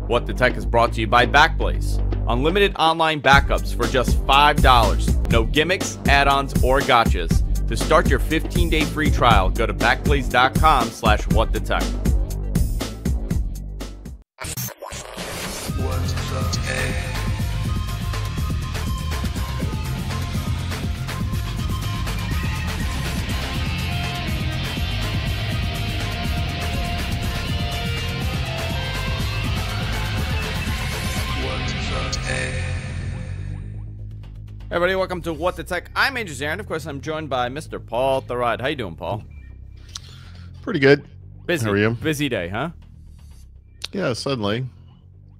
What the Tech is brought to you by Backblaze. Unlimited online backups for just $5. No gimmicks, add-ons, or gotchas. To start your 15-day free trial, go to backblaze.com/whatthetech. What the Tech? Everybody, welcome to What the Tech. I'm Andrew Zarin. Of course, I'm joined by Mr. Paul Thurrott. How you doing, Paul? Pretty good. Busy. How are you? Busy day, huh? Yeah, suddenly.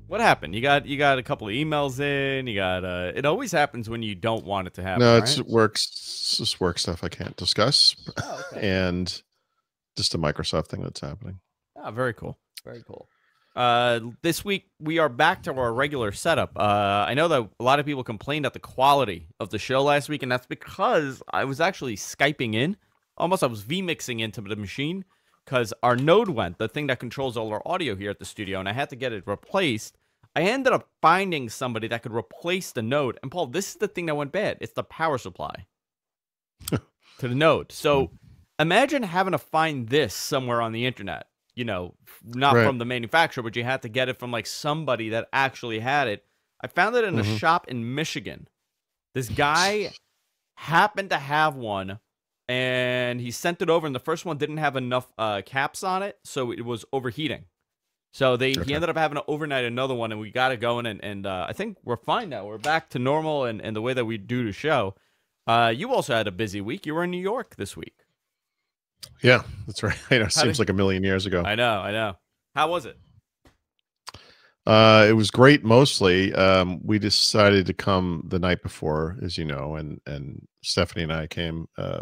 What happened? You got a couple of emails in. You got it always happens when you don't want it to happen. No, right? it's just work stuff I can't discuss, Oh, okay. and just a Microsoft thing that's happening. Oh, very cool. Very cool. This week we are back to our regular setup. I know that a lot of people complained at the quality of the show last week, and that's because I was actually Skyping in. Almost I was vMixing into the machine because our node went, the thing that controls all our audio here at the studio, and I had to get it replaced. I ended up finding somebody that could replace the node. And Paul, this is the thing that went bad. It's the power supply to the node. So imagine having to find this somewhere on the internet. You know, not Right. from the manufacturer, but you had to get it from like somebody that actually had it. I found it in a shop in Michigan. This guy happened to have one, and he sent it over, and the first one didn't have enough caps on it, so it was overheating. So he ended up having to overnight another one, and we got it going, and I think we're fine now. We're back to normal and the way that we do the show. You also had a busy week. You were in New York this week. Yeah, that's right. I know, it seems like a million years ago. I know. How was it? It was great. Mostly, we decided to come the night before, as you know, and Stephanie and I came. I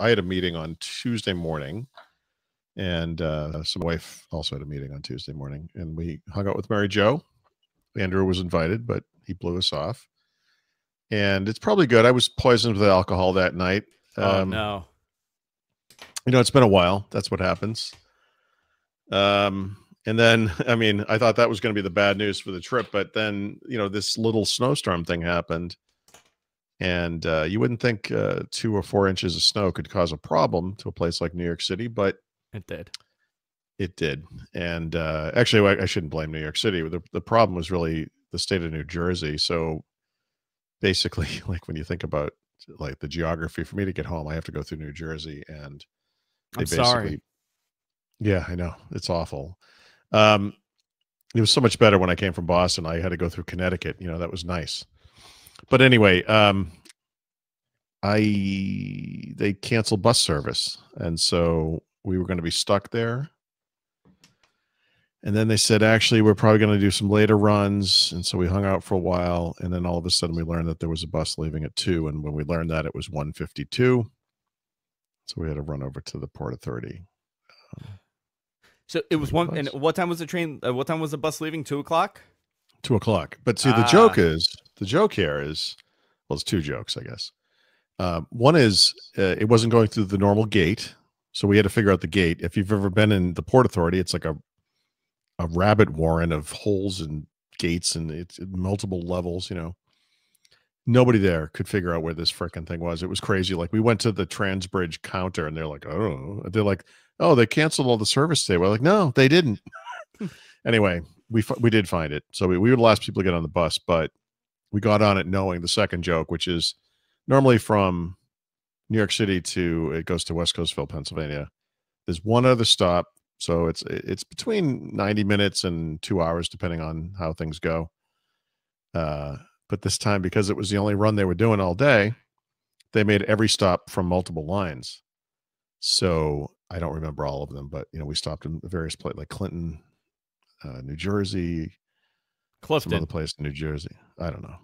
had a meeting on Tuesday morning, and my wife also had a meeting on Tuesday morning, and we hung out with Mary Jo. Andrew was invited, but he blew us off, and it's probably good. I was poisoned with alcohol that night. Oh no. You know, it's been a while. That's what happens. And then, I mean, I thought that was going to be the bad news for the trip, but then, you know, this little snowstorm thing happened, and you wouldn't think 2 or 4 inches of snow could cause a problem to a place like New York City, but It did. it did. And actually, I shouldn't blame New York City. The problem was really the state of New Jersey. So basically, like when you think about like the geography, for me to get home, I have to go through New Jersey, and I'm sorry. Yeah, I know. It's awful. It was so much better when I came from Boston. I had to go through Connecticut. You know, that was nice. But anyway, they canceled bus service, and so we were going to be stuck there. And then they said, actually, we're probably going to do some later runs. And so we hung out for a while, and then all of a sudden we learned that there was a bus leaving at 2. And when we learned that, it was 1:52. So we had to run over to the Port Authority. So it was one. And what time was the train? What time was the bus leaving? 2 o'clock. 2 o'clock. But see, the joke here is, well, it's 2 jokes, I guess. One is it wasn't going through the normal gate, so we had to figure out the gate. If you've ever been in the Port Authority, it's like a rabbit warren of holes and gates, and it's multiple levels. You know, nobody there could figure out where this frickin' thing was. It was crazy. Like, we went to the Transbridge counter, and they're like, oh, they canceled all the service today. We're like, no, they didn't. Anyway, we did find it. So we were the last people to get on the bus, but we got on it knowing the second joke, which is normally from New York City it goes to West Coastville, Pennsylvania. There's one other stop. So it's between 90 minutes and 2 hours, depending on how things go. But this time, because it was the only run they were doing all day, they made every stop from multiple lines. So I don't remember all of them, but you know, we stopped in various places like Clinton, New Jersey, Clifton. some other place in New Jersey. I don't know.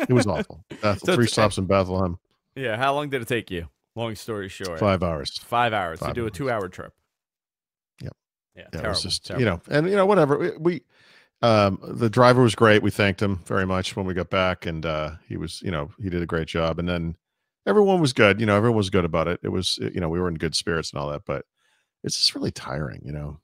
It was awful. 3 stops in Bethlehem. Yeah. How long did it take you? Long story short. 5 hours. 5 hours to do a 2-hour trip. Yep. Yeah. It Terrible. was just, terrible. you know, and you know, whatever. The driver was great. We thanked him very much when we got back, and he was, you know, he did a great job. And then everyone was good. You know, everyone was good about it. It was, you know, we were in good spirits and all that, but it's just really tiring, you know.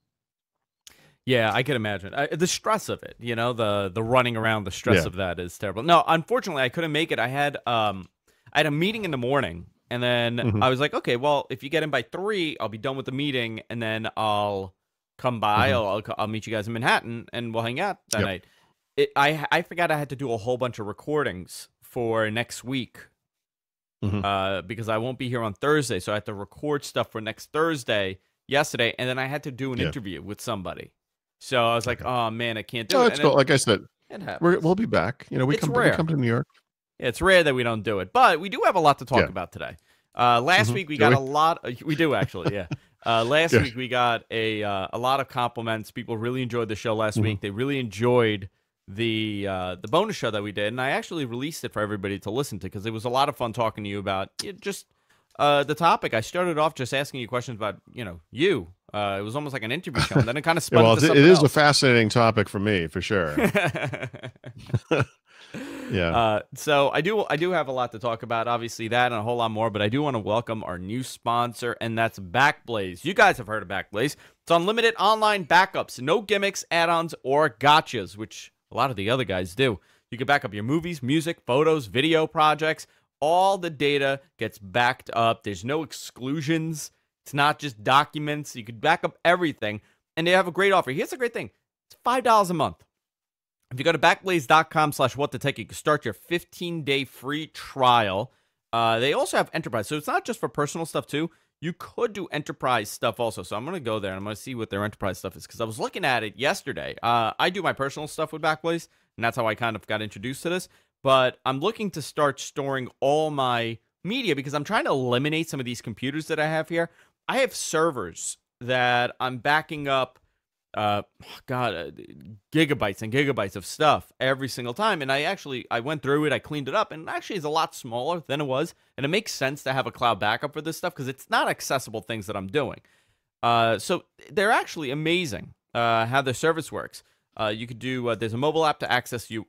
Yeah, I can imagine. The stress of it, the running around, the stress Yeah. of that is terrible. No, unfortunately, I couldn't make it. I had a meeting in the morning, and then Mhm. I was like, okay, well, if you get in by 3, I'll be done with the meeting, and then I'll come by. Mhm. I'll meet you guys in Manhattan, and we'll hang out that Yep. night. I forgot I had to do a whole bunch of recordings for next week, Mhm. because I won't be here on Thursday, so I had to record stuff for next Thursday yesterday, and then I had to do an Yeah. interview with somebody. So I was like, Okay. oh man, I can't do No, it. that's And cool. then Like I said, it happens. we'll be back. We It's we rare. come to New York. It's rare that we don't do it, but we do have a lot to talk Yeah. about today. Last Mhm. week we Do got we? a lot. We do actually, yeah. Last Good. week we got a lot of compliments. People really enjoyed the show last Mhm. week. They really enjoyed the bonus show that we did, and I actually released it for everybody to listen to because it was a lot of fun talking to you about just the topic. I started off just asking you questions about you. It was almost like an interview show, and then it kind of Yeah, spun well, into it something is a else. fascinating topic for me, for sure. Yeah. So I do have a lot to talk about, obviously that and a whole lot more, but I do want to welcome our new sponsor, and that's Backblaze. You guys have heard of Backblaze. It's unlimited online backups, no gimmicks, add-ons, or gotchas, which a lot of the other guys do. You can back up your movies, music, photos, video projects. All the data gets backed up. There's no exclusions. It's not just documents. You could back up everything, and they have a great offer. Here's the great thing. It's $5 a month. If you go to backblaze.com/whatthetech, you can start your 15-day free trial. They also have enterprise, so it's not just for personal stuff too. You could do enterprise stuff also. So I'm going to go there and I'm going to see what their enterprise stuff is because I was looking at it yesterday. I do my personal stuff with Backblaze, and that's how I kind of got introduced to this. But I'm looking to start storing all my media because I'm trying to eliminate some of these computers that I have here. I have servers that I'm backing up gigabytes and gigabytes of stuff every single time. And I went through it, I cleaned it up, and it actually is a lot smaller than it was. And it makes sense to have a cloud backup for this stuff because it's not accessible things that I'm doing. So they're actually amazing how their service works. You could do there's a mobile app to access your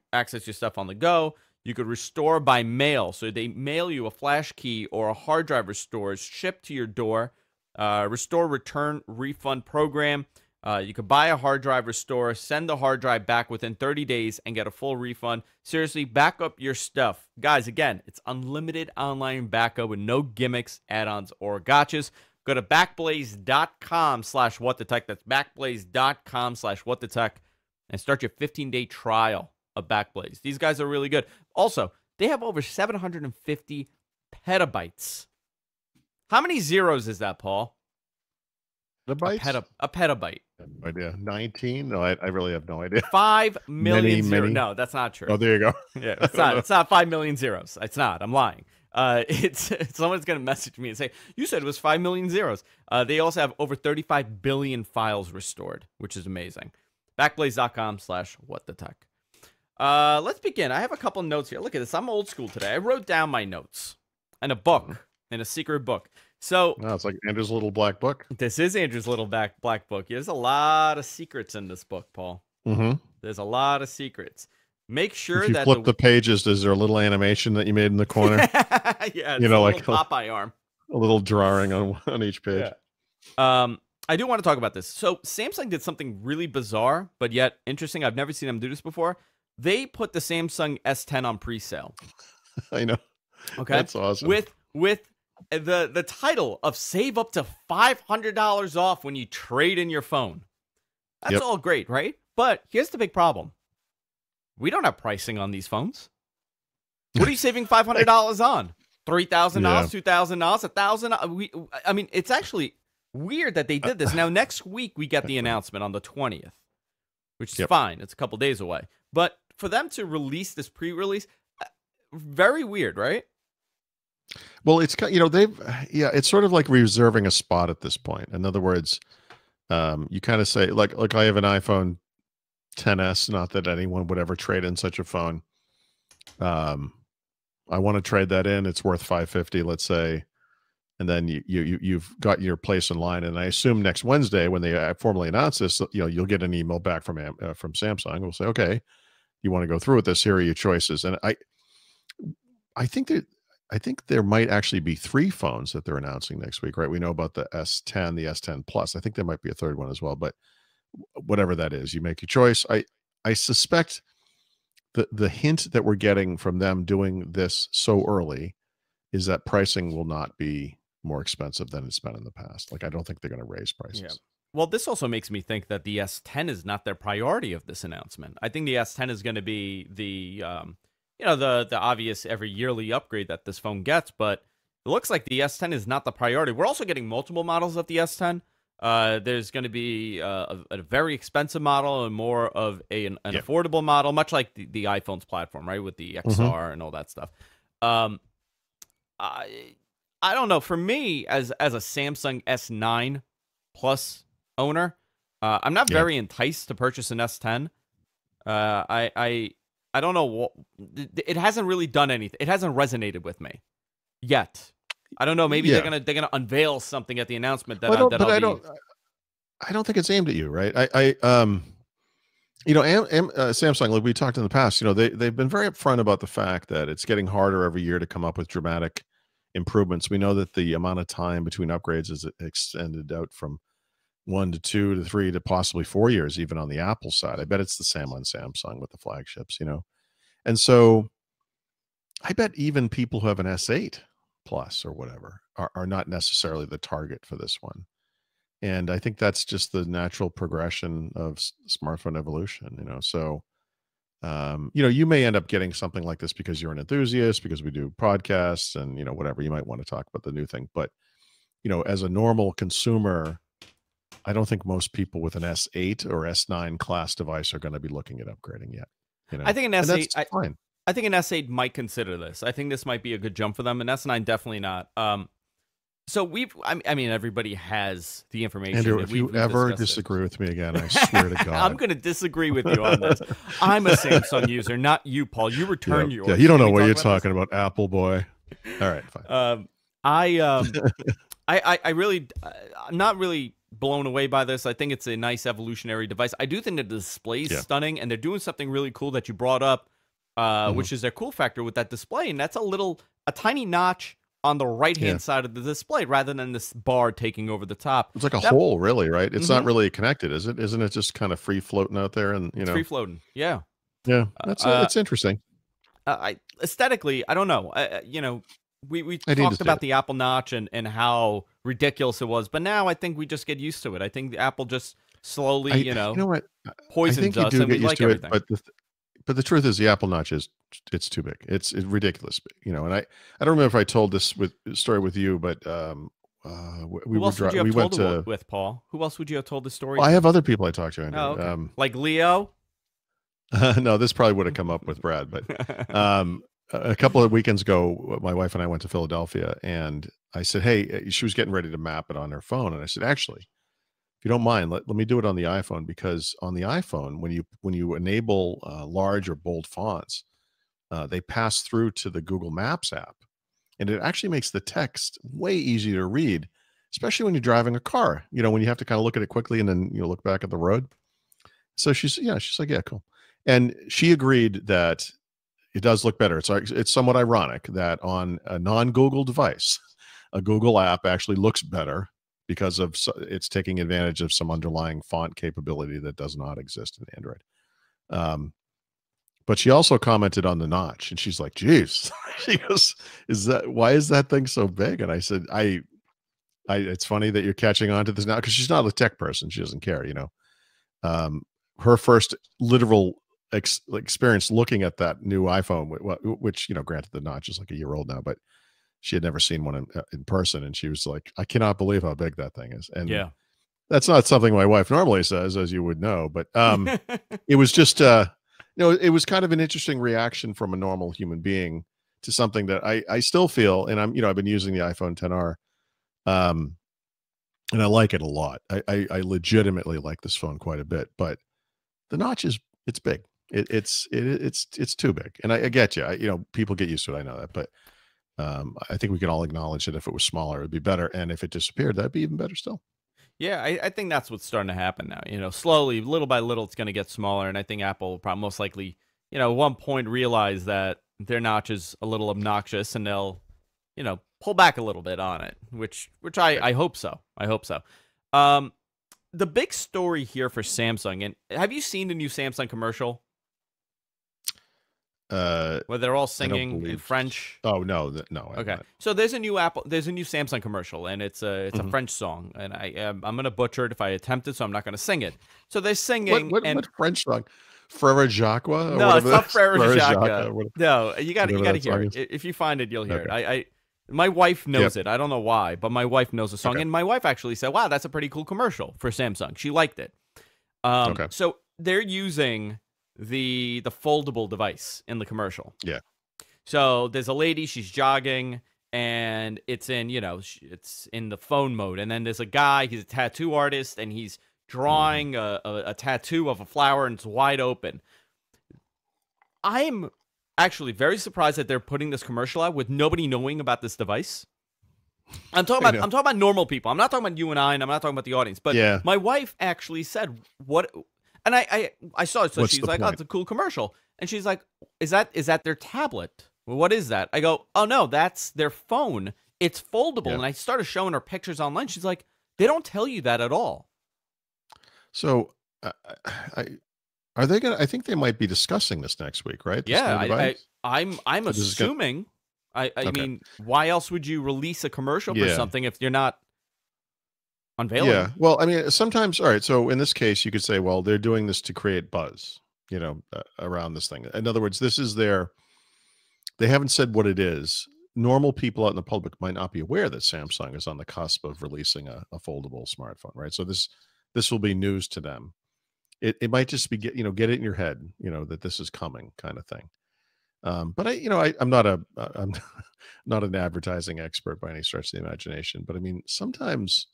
stuff on the go. You could restore by mail, so they mail you a flash key or a hard drive restores shipped to your door. Restore, return, refund program. You could buy a hard drive restore, send the hard drive back within 30 days, and get a full refund. Seriously, back up your stuff. Guys, again, it's unlimited online backup with no gimmicks, add-ons, or gotchas. Go to backblaze.com/whatthetech. That's backblaze.com/whatthetech. And start your 15-day trial of Backblaze. These guys are really good. Also, they have over 750 petabytes. How many zeros is that, Paul? The bytes? A petabyte. No idea. 19? No, I really have no idea. 5 million zeros. Many. No, that's not true. Oh, there you go. Yeah, it's not. It's not 5 million zeros. It's not. I'm lying. It's someone's gonna message me and say you said it was 5 million zeros. They also have over 35 billion files restored, which is amazing. Backblaze.com/whatthetech. Let's begin. I have a couple notes here. Look at this. I'm old school today. I wrote down my notes in a book, in a secret book. So No, it's like Andrew's little black book. this is Andrew's little black book. There's a lot of secrets in this book, Paul. Mm-hmm. There's a lot of secrets. Make sure If you that flip the pages, is there a little animation that you made in the corner? yeah, it's a like little Popeye arm. a little drawing on each page. Yeah. I do want to talk about this. So Samsung did something really bizarre, but yet interesting. I've never seen them do this before. They put the Samsung S10 on pre-sale. I know. Okay, That's awesome. With the title of save up to $500 off when you trade in your phone. That's all great, right? But here's the big problem. We don't have pricing on these phones. What are you saving $500 on? $3,000, $2,000, $1,000. I mean, it's actually weird that they did this. Now, next week we get the announcement on the 20th, which is fine. It's a couple days away. But for them to release this pre-release, very weird, right? Well, it's it's sort of like reserving a spot at this point. In other words, you kind of say like I have an iPhone XS. Not that anyone would ever trade in such a phone. I want to trade that in. It's worth $550, let's say, and then you've got your place in line. And I assume next Wednesday when they formally announce this, you'll get an email back from Samsung. We'll say, okay, you want to go through with this? Here are your choices. And I think there might actually be 3 phones that they're announcing next week, right? We know about the S10, the S10 Plus. I think there might be a third one as well. But whatever that is. You make your choice. I suspect the hint that we're getting from them doing this so early is that pricing will not be more expensive than it's been in the past. Like, I don't think they're going to raise Yeah. prices. Well, this also makes me think that the S10 is not their priority of this announcement. I think the S10 is going to be the, the obvious every yearly upgrade that this phone gets. But it looks like the S10 is not the priority. We're also getting multiple models of the S10. There's going to be a very expensive model and more of an affordable model, much like the iPhone's platform, right, with the XR and all that stuff. I don't know. For me, as a Samsung S9 Plus owner, I'm not very enticed to purchase an S10. I don't know what it hasn't really done anything. It hasn't resonated with me yet. I don't know. Maybe they're gonna unveil something at the announcement that I don't think it's aimed at you, right? Samsung, like we talked in the past, they've been very upfront about the fact that it's getting harder every year to come up with dramatic improvements. We know that the amount of time between upgrades is extended out from 1 to 2 to 3 to possibly 4 years, even on the Apple side. I bet it's the same on Samsung with the flagships, And so I bet even people who have an S8 Plus or whatever are not necessarily the target for this one. And I think that's just the natural progression of smartphone evolution, So, you may end up getting something like this because you're an enthusiast, because we do podcasts and, whatever, you might want to talk about the new thing. But, as a normal consumer, I don't think most people with an S8 or S9 class device are going to be looking at upgrading yet. I think an S8, fine. I think an S8 might consider this. I think this might be a good jump for them. An S9 definitely not. So I mean, everybody has the information. Andrew, if you ever disagree with me again, I swear to God. I'm going to disagree with you on this. I'm a Samsung user, not you, Paul. You returned yours. Yeah, you don't know what you're talking about, Apple boy. All right, fine. I really, I'm not really blown away by this. I think it's a nice evolutionary device. I do think the display's stunning, and they're doing something really cool that you brought up, which is their cool factor with that display, and that's a tiny notch on the right-hand side of the display rather than this bar taking over the top. It's like a hole, really, right? It's not really connected, is it? Isn't it just kind of free floating out there? And it's free floating. Yeah. Yeah. It's interesting. Aesthetically, I don't know. We talked about the Apple Notch and how ridiculous it was, but now I think we just get used to it. I think Apple just slowly, poisons us, and we like everything. But the truth is, the Apple Notch it's too big. It's ridiculous big, And I don't remember if I told this story with you, but we went to with Paul. Who else would you have told the story? Well, I have other people I talked to. Andrew. Oh, okay. Like Leo. No, this probably would have come up with Brad, but a couple of weekends ago, my wife and I went to Philadelphia, and I said, "Hey," she was getting ready to map it on her phone, and I said, "Actually, if you don't mind, let me do it on the iPhone, because on the iPhone, when you enable large or bold fonts, they pass through to the Google Maps app, and it actually makes the text way easier to read, especially when you're driving a car. When you have to kind of look at it quickly and then look back at the road." So she's like, "Yeah, cool," and she agreed that it does look better. It's somewhat ironic that on a non-Google device, a Google app actually looks better, because it's taking advantage of some underlying font capability that does not exist in Android. But she also commented on the notch, and she's like, "Geez," she goes, "Why is that thing so big?" And I said, "It's funny that you're catching on to this now," because she's not a tech person. She doesn't care, Her first literal experience looking at that new iPhone, which, granted the notch is like a year old now, but she had never seen one in person, and she was like, "I cannot believe how big that thing is." And that's not something my wife normally says, as you would know, but it was just it was kind of an interesting reaction from a normal human being to something that I still feel, and I've been using the iPhone XR, and I like it a lot. I legitimately like this phone quite a bit, but the notch it's big. It's too big, and I get you. People get used to it. I know that, but I think we can all acknowledge that if it was smaller, it'd be better, and if it disappeared, that'd be even better still. Yeah, I think that's what's starting to happen now. Slowly, little by little, it's going to get smaller, and I think Apple will probably most likely, at one point, realize that their notch is a little obnoxious, and they'll, pull back a little bit on it, which I hope so. I hope so. the big story here for Samsung, and have you seen the new Samsung commercial where they're all I don't singing in believe. French? Oh no, no, I'm Okay, not. so there's a new Samsung commercial, and it's a French song, and I'm gonna butcher it if I attempt it, so I'm not gonna sing it. So they're singing, and What French song? Forever Jacques or no, it's whatever that not is? Frere Frere Jacques. Jacques, whatever No, you got whatever to that hear song it. is. If you find it, you'll hear it. Okay. My wife knows Yep. it. I don't know why, but my wife knows the song, Okay. and my wife actually said, "Wow, that's a pretty cool commercial for Samsung." She liked it. Okay. So they're using the foldable device in the commercial. Yeah. So there's a lady, she's jogging, and it's in, it's in the phone mode. And then there's a guy, he's a tattoo artist, and he's drawing a tattoo of a flower, and it's wide open. I'm actually very surprised that they're putting this commercial out with nobody knowing about this device. I'm talking about normal people. I'm not talking about you and I, and I'm not talking about the audience. But Yeah. my wife actually said what, and I saw it. So What's she's the like, "Oh, point? it's a cool commercial," and she's like, "Is that their tablet? Well, what is that?" I go, "Oh no, that's their phone. It's foldable." Yeah. And I started showing her pictures online. She's like, "They don't tell you that at all." So, I are they gonna? I think they might be discussing this next week, right? This Yeah, new device? I'm So this is gonna- assuming. I Okay. mean, why else would you release a commercial for Yeah. something if you're not unveiling? Yeah. Well, I mean, sometimes, all right. So in this case, you could say, well, they're doing this to create buzz, around this thing. In other words, they haven't said what it is. Normal people out in the public might not be aware that Samsung is on the cusp of releasing a foldable smartphone, right? So this will be news to them. It might just be get it in your head, that this is coming, kind of thing. But I'm not I'm not an advertising expert by any stretch of the imagination. But I mean, sometimes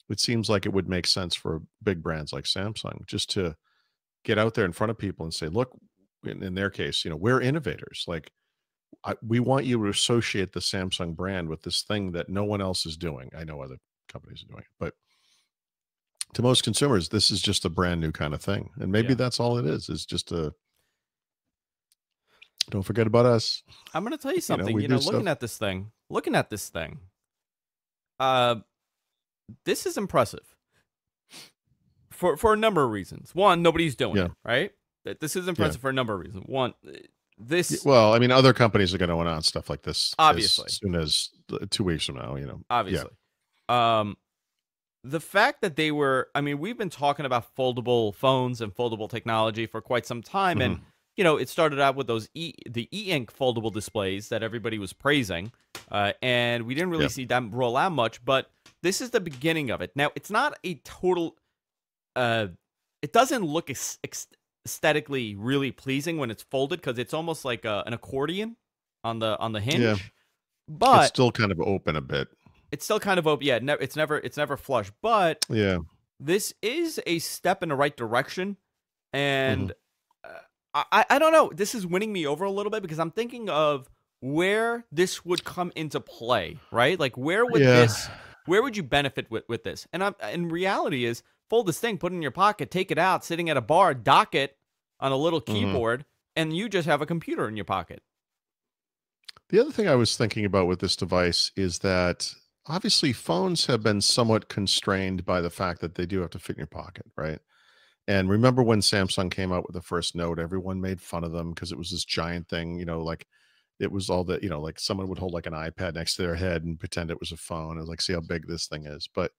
it seems like it would make sense for big brands like Samsung just to get out there in front of people and say, look, in their case, we're innovators. Like, we want you to associate the Samsung brand with this thing that no one else is doing. I know other companies are doing it, but to most consumers, this is just a brand new kind of thing. And maybe Yeah. that's all it is. It's just don't forget about us. I'm going to tell you something. we do Looking stuff. at this thing, this is impressive for a number of reasons. One, nobody's doing Yeah. it, right? This is impressive for a number of reasons. One, this Well, I mean, other companies are going to announce stuff like this Obviously. as soon as 2 weeks from now. obviously. The fact that we've been talking about foldable phones and foldable technology for quite some time, and it started out with the e-ink foldable displays that everybody was praising, and we didn't really see them roll out much, but this is the beginning of it. Now, it's not a total, it doesn't look aesthetically really pleasing when it's folded, because it's almost like an accordion on the hinge, Yeah. but It's still kind of open a bit. it's still kind of open. Yeah, it's never flush, but Yeah. this is a step in the right direction, and I don't know. This is winning me over a little bit because I'm thinking of where this would come into play, right? Like, where would you benefit with this? And reality is, fold this thing, put it in your pocket, take it out, sitting at a bar, dock it on a little keyboard, and you just have a computer in your pocket. The other thing I was thinking about with this device is that obviously phones have been somewhat constrained by the fact that they do have to fit in your pocket, right? And remember when Samsung came out with the first Note, everyone made fun of them because it was this giant thing, like it was all that, like someone would hold like an iPad next to their head and pretend it was a phone. It was like, see how big this thing is. But,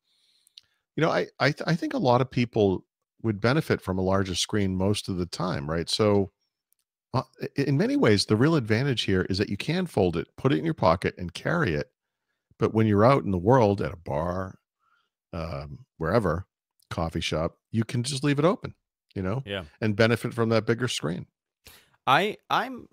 I think a lot of people would benefit from a larger screen most of the time, right? So in many ways, the real advantage here is that you can fold it, put it in your pocket and carry it. But when you're out in the world at a bar, wherever, coffee shop, you can just leave it open, and benefit from that bigger screen. I'm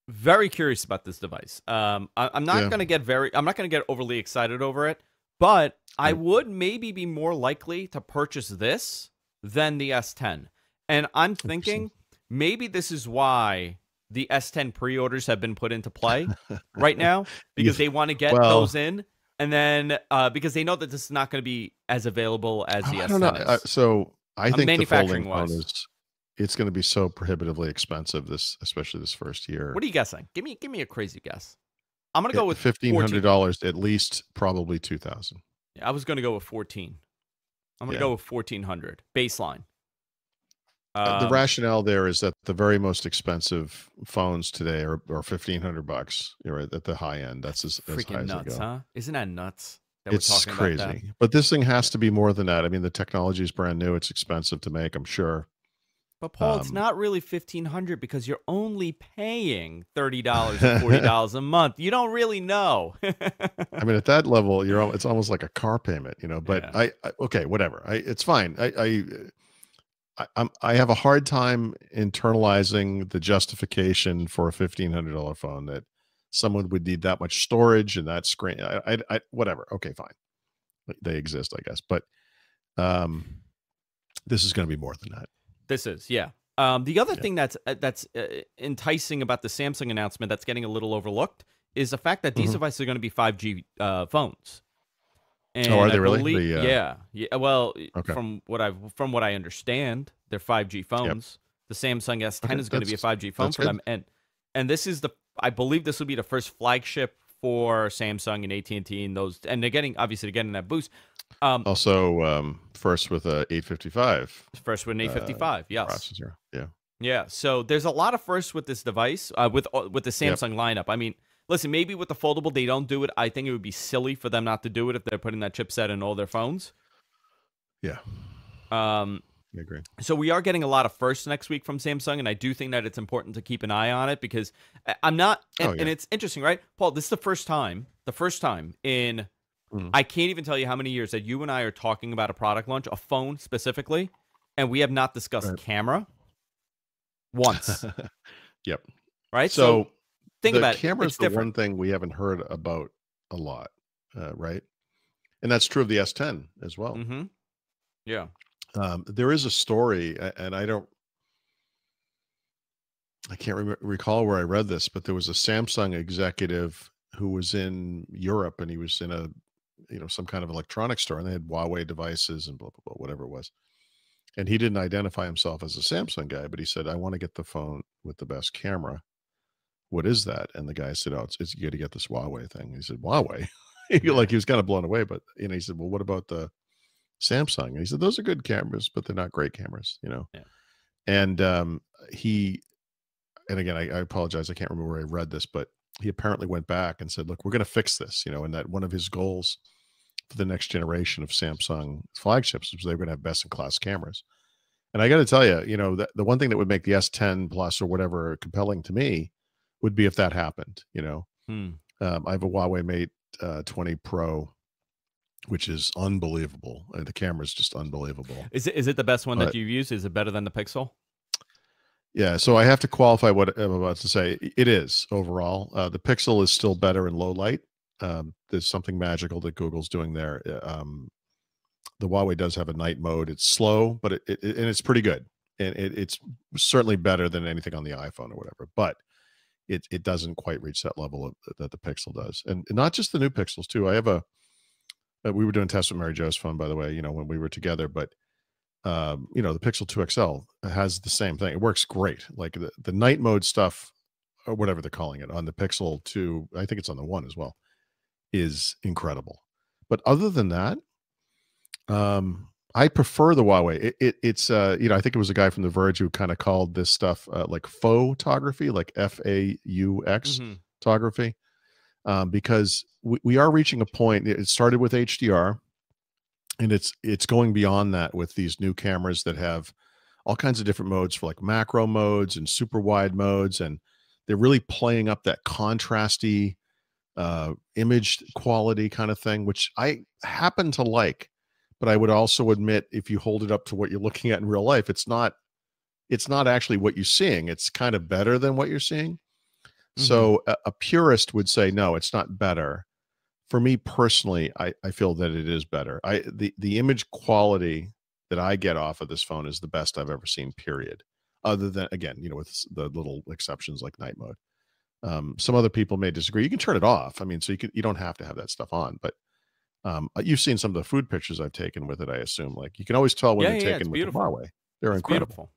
very curious about this device. I'm not going to get overly excited over it, but I would maybe be more likely to purchase this than the S10. And I'm thinking maybe this is why the S10 pre-orders have been put into play right now, because they want to get those in. And then because they know that this is not going to be as available as the S10 I don't know. So I think the folding phone wise, it's going to be so prohibitively expensive, especially this first year. What are you guessing? Give me a crazy guess. I'm going to go with $1,500 at least, probably 2,000. Yeah, I was going to go with 14. I'm gonna Yeah. go with 1400 baseline. The rationale there is that the very most expensive phones today are $1,500. You're right, at the high end. That's as high Freaking as they nuts, go. huh? Isn't that nuts that we're It's talking about that? crazy. But this thing has Yeah. to be more than that. I mean, the technology is brand new. It's expensive to make, I'm sure. But Paul, it's Um, not really 1,500 because you're only paying $30 or $40 a month. You don't really know. I mean, at that level, it's almost like a car payment, but Yeah. okay, whatever. It's fine. I have a hard time internalizing the justification for a $1,500 phone that someone would need that much storage and that screen. Whatever. Okay, fine. They exist, I guess. But this is going to be more than that. This is, yeah. The other thing that's enticing about the Samsung announcement that's getting a little overlooked is the fact that these devices are going to be 5G phones. And are I they really? believe, yeah. Well, Okay. from what I understand, they're 5G phones. The Samsung S10 Okay, is going to be a 5G phone that's for good. them, and this is I believe this will be the first flagship for Samsung and AT&T and those, and they're getting that boost. Also, first with a 855. First with an 855, yes. Processor. Yeah. Yeah, so there's a lot of firsts with this device, with the Samsung lineup. I mean, listen, maybe with the foldable they don't do it. I think it would be silly for them not to do it if they're putting that chipset in all their phones. Yeah. I agree. So we are getting a lot of firsts next week from Samsung, and I do think that it's important to keep an eye on it because I'm not. And it's interesting, right, Paul? This is the first time in I can't even tell you how many years that you and I are talking about a product launch, a phone specifically, and we have not discussed camera once. Yep. Right. So think about it. Camera It's is the different. one thing we haven't heard about a lot, right? And that's true of the S10 as well. Mm-hmm. Yeah. There is a story, and I can't recall where I read this, but there was a Samsung executive who was in Europe, and he was in some kind of electronics store, and they had Huawei devices and blah blah blah, whatever it was. And he didn't identify himself as a Samsung guy, but he said, "I want to get the phone with the best camera. What is that?" And the guy said, "Oh, it's you got to get this Huawei thing." And he said, "Huawei?" Like he was kind of blown away, but he said, "Well, what about the Samsung?" And he said, "Those are good cameras, but they're not great cameras, Yeah. And and again, I apologize, I can't remember where I read this, but he apparently went back and said, "Look, we're going to fix this," and that one of his goals for the next generation of Samsung flagships was they were going to have best in class cameras. And I got to tell you, the one thing that would make the S10 Plus or whatever compelling to me would be if that happened. I have a Huawei Mate 20 Pro, which is unbelievable. The camera is just unbelievable. Is it the best one that you've used? Is it better than the Pixel? Yeah, so I have to qualify what I'm about to say. It is overall. The Pixel is still better in low light. There's something magical that Google's doing there. The Huawei does have a night mode. It's slow, but and it's pretty good, and it's certainly better than anything on the iPhone or whatever. But it doesn't quite reach that level that the Pixel does, and not just the new Pixels too. I have we were doing tests with Mary Jo's phone, by the way, when we were together, but the Pixel 2 XL has the same thing. It works great. Like the night mode stuff or whatever they're calling it on the Pixel 2, I think it's on the 1 as well, is incredible. But other than that, I prefer the Huawei. It's I think it was a guy from The Verge who kind of called this stuff like photography, like FAUX photography, because we are reaching a point. It started with HDR, and it's going beyond that with these new cameras that have all kinds of different modes for like macro modes and super wide modes, and they're really playing up that contrasty image quality kind of thing, which I happen to like. But I would also admit, if you hold it up to what you're looking at in real life, it's not actually what you're seeing. It's kind of better than what you're seeing. So a purist would say, no, it's not better. For me personally, I feel that it is better. The image quality that I get off of this phone is the best I've ever seen, period. Other than, again, with the little exceptions like night mode. Some other people may disagree. You can turn it off. I mean, so you don't have to have that stuff on, but you've seen some of the food pictures I've taken with it, I assume. Like you can always tell when they're taken with the Huawei. They're incredible. Beautiful.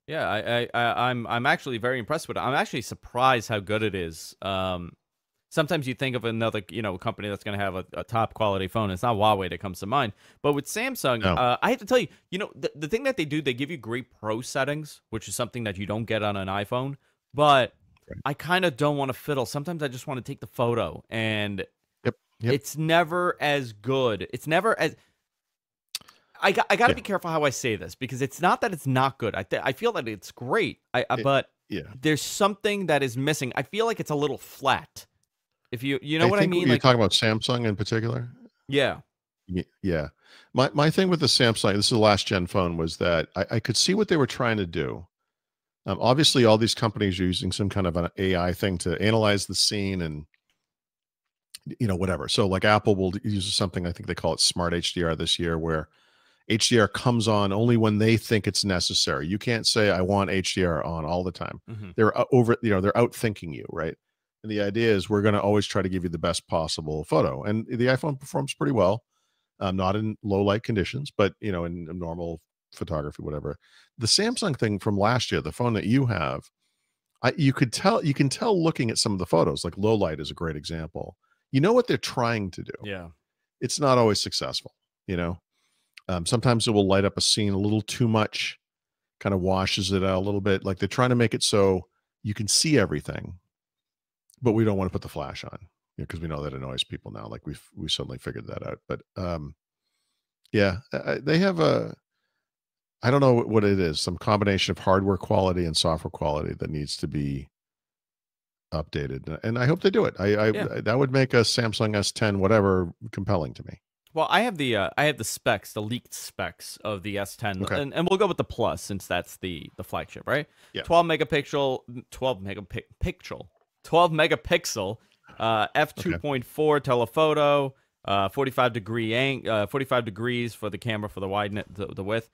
Yeah, I'm actually very impressed with it. I'm actually surprised how good it is. sometimes you think of another, company that's going to have a top quality phone. It's not Huawei that comes to mind. But with Samsung, No. I have to tell you, the thing that they do, they give you great pro settings, which is something that you don't get on an iPhone. But Right. I kind of don't want to fiddle. Sometimes I just want to take the photo, and Yep. Yep. it's never as good. It's never as I got to Yeah. be careful how I say this, because it's not that it's not good. I feel that it's great. But Yeah. there's something that is missing. I feel like it's a little flat. If you know I what I think mean, you're like, talking about Samsung in particular. yeah, Yeah. My thing with the Samsung, this is the last gen phone, was that I could see what they were trying to do. Obviously, all these companies are using some kind of an AI thing to analyze the scene and whatever. So like Apple will use something, I think they call it Smart HDR this year, where HDR comes on only when they think it's necessary. You can't say I want HDR on all the time. hmm They're they're outthinking you, right? And the idea is we're going to always try to give you the best possible photo. And the iPhone performs pretty well, not in low light conditions, but in normal photography, whatever. The Samsung thing from last year, the phone that you have, you can tell looking at some of the photos, like low light is a great example. You know what they're trying to do. yeah, It's not always successful, you know. Sometimes it will light up a scene a little too much, kind of washes it out a little bit. Like they're trying to make it so you can see everything, but we don't want to put the flash on, because we know that annoys people now. Like we suddenly figured that out. But yeah, they have I don't know what it is, some combination of hardware quality and software quality that needs to be updated, and I hope they do it. yeah. That would make a Samsung S10 whatever compelling to me. Well, I have the specs, the leaked specs of the S10, Okay. and we'll go with the Plus since that's the flagship, right? Yeah. 12 megapixel, f2.4 telephoto, 45 degrees for the camera for the the width,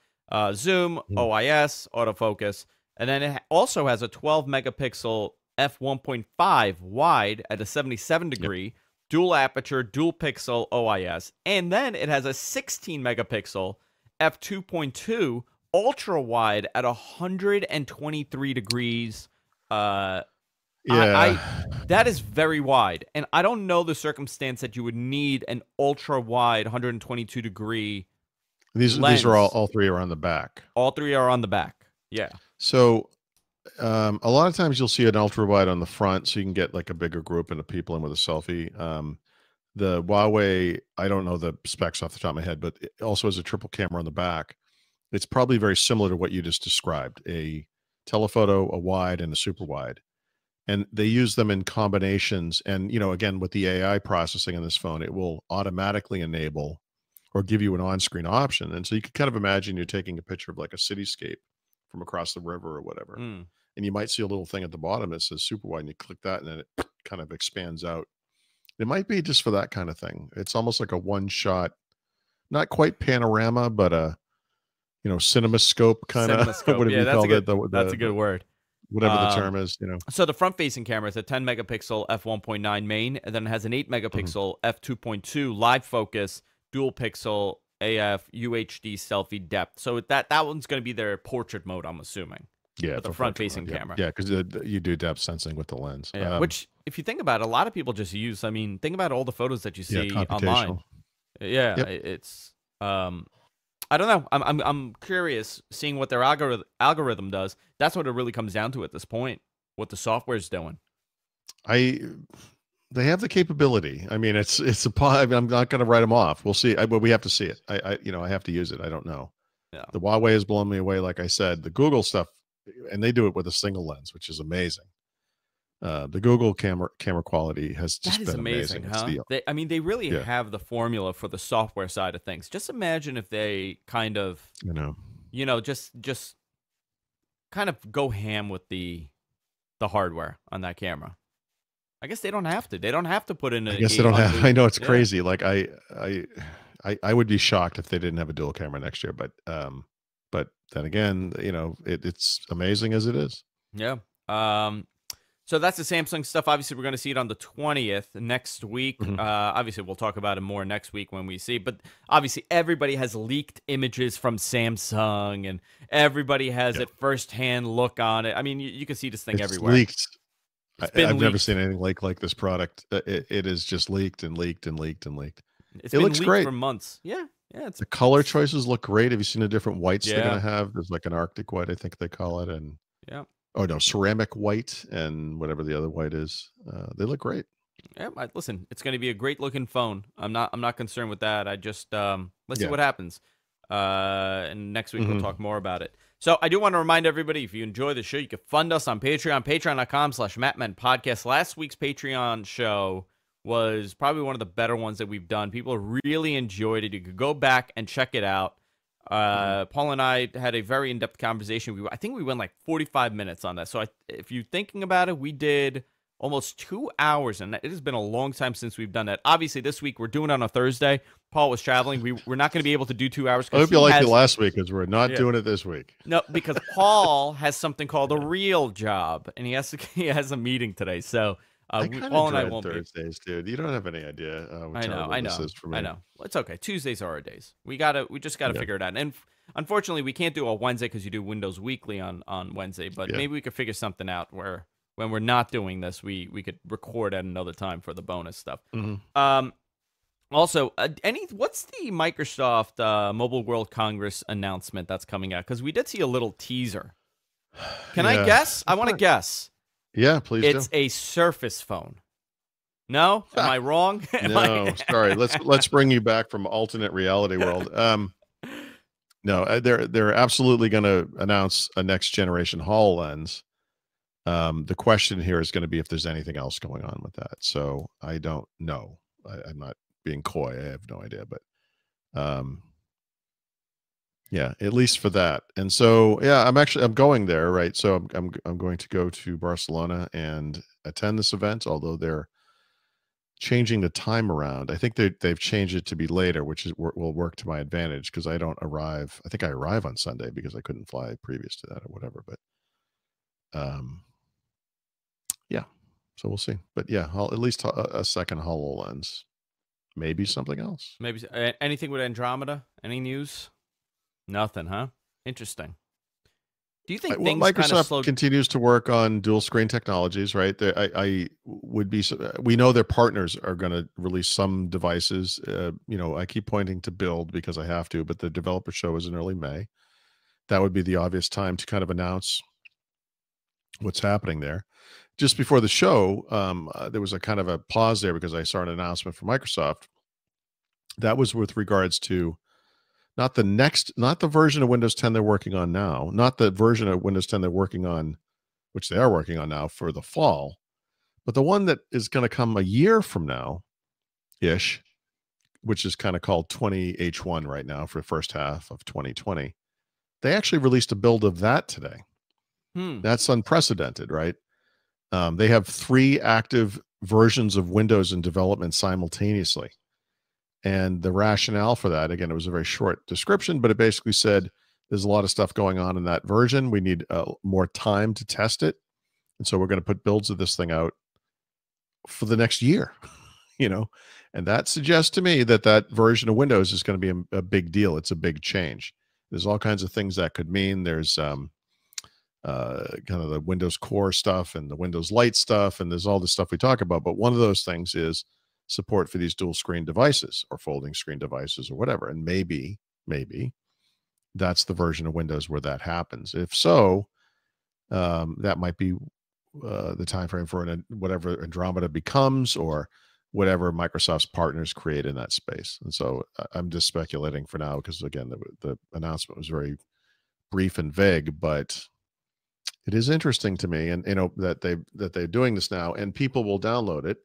zoom, Mm. OIS, autofocus, and then it also has a 12 megapixel f1.5 wide at a 77 Yep. degree. Dual aperture, dual pixel OIS, and then it has a 16 megapixel f2.2 ultra wide at 123 degrees. Yeah. That is very wide, and I don't know the circumstance that you would need an ultra wide 122 degree These are lens. all three are on the back. All three are on the back. Yeah. So a lot of times you'll see an ultra wide on the front, so you can get like a bigger group of people in with a selfie. The Huawei, I don't know the specs off the top of my head, but it also has a triple camera on the back. It's probably very similar to what you just described: a telephoto, a wide, and a super wide. And they use them in combinations. And again, with the AI processing on this phone, it will automatically enable or give you an on-screen option. And so you can kind of imagine you're taking a picture of like a cityscape from across the river or whatever. Mm. And you might see a little thing at the bottom that says super wide, and you click that, and then it kind of expands out. It might be just for that kind of thing. It's almost like a one-shot, not quite panorama, but a cinemascope kind of CinemaScope. whatever Yeah, you that's call a good. it. That's a good word. Whatever the term is. So the front-facing camera is a 10 megapixel f1.9 main, and then it has an 8 megapixel f2.2 live focus, dual pixel AF UHD selfie depth. So that one's going to be their portrait mode, I'm assuming. Yeah, With the for front-facing portrait camera. mode. Yeah, because you do depth sensing with the lens. Yeah, which, if you think about it, a lot of people just use. I mean, think about all the photos that you see online. computational. Yeah, Yep. it's. I don't know. I'm curious seeing what their algorithm does. That's what it really comes down to at this point. What the software's doing. They have the capability. I mean, it's I'm not going to write them off. We'll see. But we have to see it. I have to use it. I don't know. Yeah. The Huawei has blown me away. Like I said, the Google stuff, and they do it with a single lens, which is amazing. The Google camera quality has just That is been amazing. huh? They really have the formula for the software side of things. Just imagine if they kind of, just kind of go ham with the hardware on that camera. I guess they don't have to. They don't have to put in. I guess they don't have. I know it's crazy. Like I would be shocked if they didn't have a dual camera next year. But then again, it's amazing as it is. Yeah. So that's the Samsung stuff. Obviously, we're going to see it on the 20th next week. Mhm. Obviously, we'll talk about it more next week when we see. But obviously, everybody has leaked images from Samsung, and everybody has it firsthand look on it. I mean, you can see this thing It's everywhere. leaked. It's been I've never leaked. seen anything like this product. It is just leaked and leaked and leaked and leaked. It's It been looks leaked great. for months. Yeah, yeah. The color choices look great. Have you seen the different whites they're Yeah, going to have? There's like an Arctic white, I think they call it, and yeah. oh no, ceramic white and whatever the other white is. They look great. Yeah, listen, it's going to be a great looking phone. I'm not concerned with that. I just let's see Yeah. what happens. And next week we'll Hmm. talk more about it. So I do want to remind everybody, if you enjoy the show, you can fund us on Patreon, patreon.com/MattMenPodcast. Last week's Patreon show was probably one of the better ones that we've done. People really enjoyed it. You could go back and check it out. Paul and I had a very in-depth conversation. I think we went like 45 minutes on that. So if you're thinking about it, we did almost 2 hours, and it has been a long time since we've done that. Obviously, this week we're doing it on a Thursday. Paul was traveling. We're not going to be able to do 2 hours. I hope you liked it last week because we're not doing it this week. No, because Paul has something called a real job, and he has a meeting today. So Paul and I won't Thursdays, dude. You don't have any idea. I know. This is for me. I know. Well, it's okay. Tuesdays are our days. We just gotta figure it out. And unfortunately, we can't do a Wednesday because you do Windows Weekly on Wednesday. But maybe we could figure something out where when we're not doing this, we could record at another time for the bonus stuff. Also, what's the Microsoft Mobile World Congress announcement that's coming out? Because we did see a little teaser. Can I guess? I want to guess. Yeah, please do. It's a Surface phone. No? Am I wrong? No, sorry. Let's bring you back from alternate reality world. No, they're absolutely going to announce a next generation HoloLens. The question here is going to be if there's anything else going on with that. So I don't know. I'm not being coy. I have no idea, but yeah, at least for that. And so yeah, I'm going there, right? So I'm going to go to Barcelona and attend this event, although they're changing the time around. I think they've changed it to be later, which will work to my advantage because I don't arrive. I think I arrive on Sunday because I couldn't fly previous to that or whatever. But yeah, so we'll see. But yeah, at least a second HoloLens, maybe something else. Maybe anything with Andromeda? Any news? Nothing, huh? Interesting. Do you think things Microsoft continues to work on dual screen technologies, right? I would be. We know their partners are going to release some devices. I keep pointing to Build because I have to, but the developer show is in early May. That would be the obvious time to kind of announce what's happening there. Just before the show, there was a kind of a pause there because I saw an announcement from Microsoft. That was with regards to not the version of Windows 10 they're working on now, not the version of Windows 10 they're working on, which they are working on now for the fall, but the one that is going to come a year from now ish, which is kind of called 20H1 right now for the first half of 2020. They actually released a build of that today. That's unprecedented, right? They have 3 active versions of Windows in development simultaneously. And the rationale for that, again, it was a very short description, but it basically said there's a lot of stuff going on in that version. We need more time to test it. And so we're going to put builds of this thing out for the next year, and that suggests to me that version of Windows is going to be a big deal. It's a big change. There's all kinds of things that could mean. There's kind of the Windows Core stuff and the Windows Lite stuff, and there's all the stuff we talk about. But one of those things is support for these dual screen devices or folding screen devices or whatever. And maybe that's the version of Windows where that happens. If so, that might be the time frame for whatever Andromeda becomes or whatever Microsoft's partners create in that space. And so I'm just speculating for now because, again, the announcement was very brief and vague, but it is interesting to me, and that they're doing this now, and people will download it.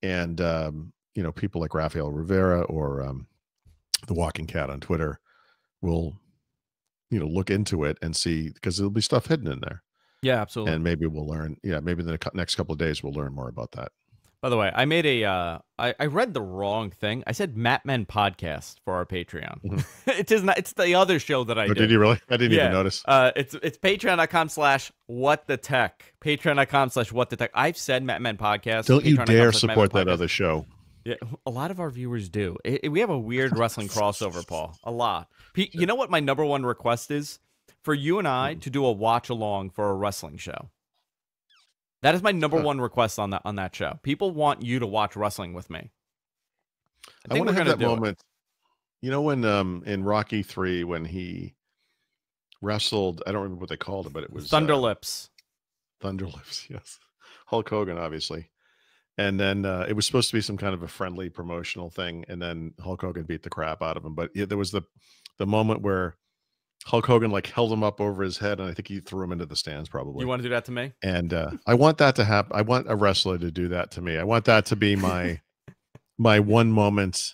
And, people like Rafael Rivera or the Walking Cat on Twitter will, look into it and see, because there'll be stuff hidden in there. Yeah, absolutely. And maybe we'll learn. Yeah, maybe in the next couple of days we'll learn more about that. By the way, I made I read the wrong thing. I said Matt Men Podcast for our Patreon. Mm-hmm. It is not. It's the other show that I did. Did you really? I didn't even notice. It's patreon.com/whatthetech. Patreon.com/whatthetech. I've said Matt Men Podcast. Don't you dare support that other show. Yeah, a lot of our viewers do. We have a weird wrestling crossover, Paul. A lot. You know what my number one request is? For you and I to do a watch along for a wrestling show. That is my number one request on that show. People want you to watch wrestling with me. I want to have that moment. You know, when in Rocky 3, when he wrestled, I don't remember what they called it, but it was Thunderlips. Thunderlips, yes. Hulk Hogan, obviously. And then it was supposed to be some kind of a friendly promotional thing, and then Hulk Hogan beat the crap out of him. But there was the moment where Hulk Hogan like held him up over his head, and I think he threw him into the stands. Probably. You want to do that to me? And I want that to happen. I want a wrestler to do that to me. I want that to be my one moment